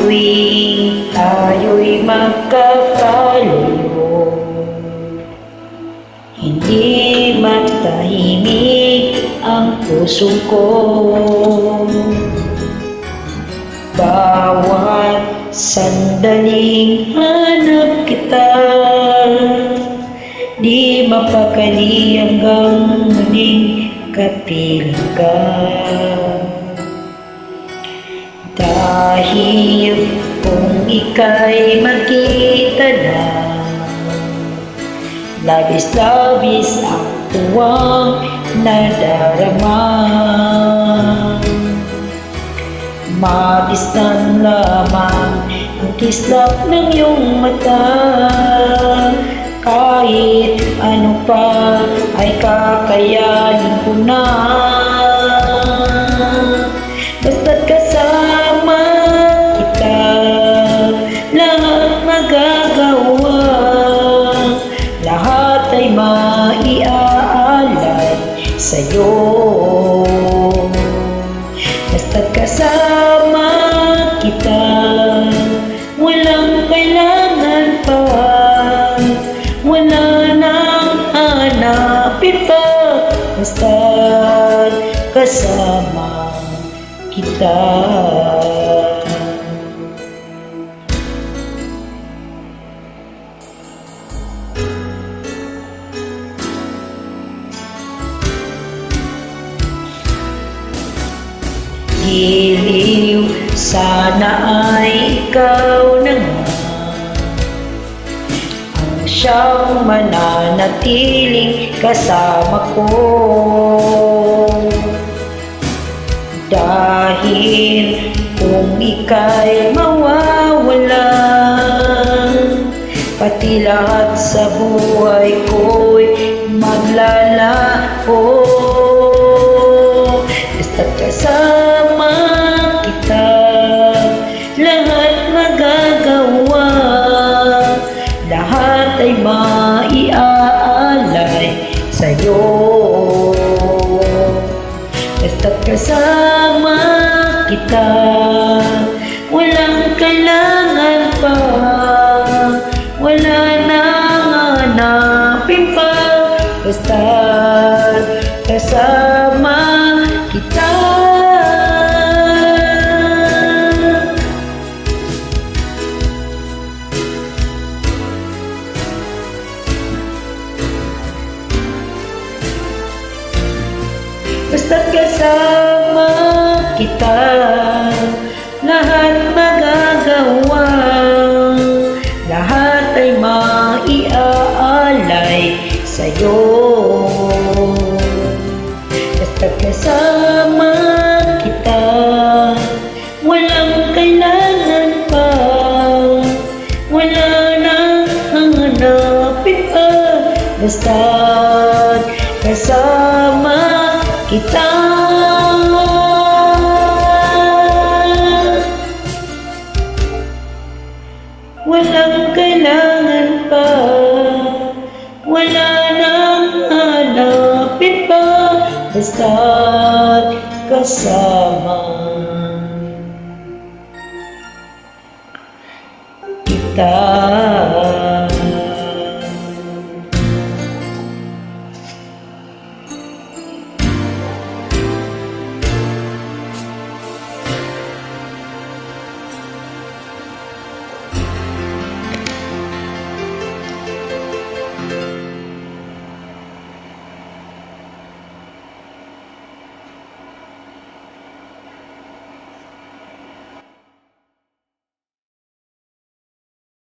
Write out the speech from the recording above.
tuwing tayo'y magkakalayo, hindi matahimik ang puso ko. Bawat sandaling hanap kita, di mapakali hanggang muling kapiling ka. Dahil kung ika'y makita na, labis-labis ang tuwang nadarama. Mabistan lamang ang kislap ng iyong mata, kahit ano pa ay kakayanin ko na. Basta't kasama kita, lahat magagawa, lahat ay maiaalay sa'yo. Basta't kasama kita, walang kailangan pa, wala nang hanapin pa. Basta't kasama kita. Giliw, sana ay ikaw na nga ang siyang mananatiling kasama ko. Dahil kung ika'y mawawala, pati lahat sa buhay ko'y maglalaho. Basta't kasama kita, lahat magagawa, lahat ay maiaalay sa'yo. Basta't kasama kita, walang kailangan pa, wala nang hanapin pa. Basta't kasama kita. Basta't kasama kita, lahat magagawa, lahat ay maiaalay sa'yo. Basta't kasama kita, walang kailangan pa, wala nang hanapin pa. Basta't kasama kita. Walang kailangan pa, wala nang hanapin pa. Basta't kasama kita.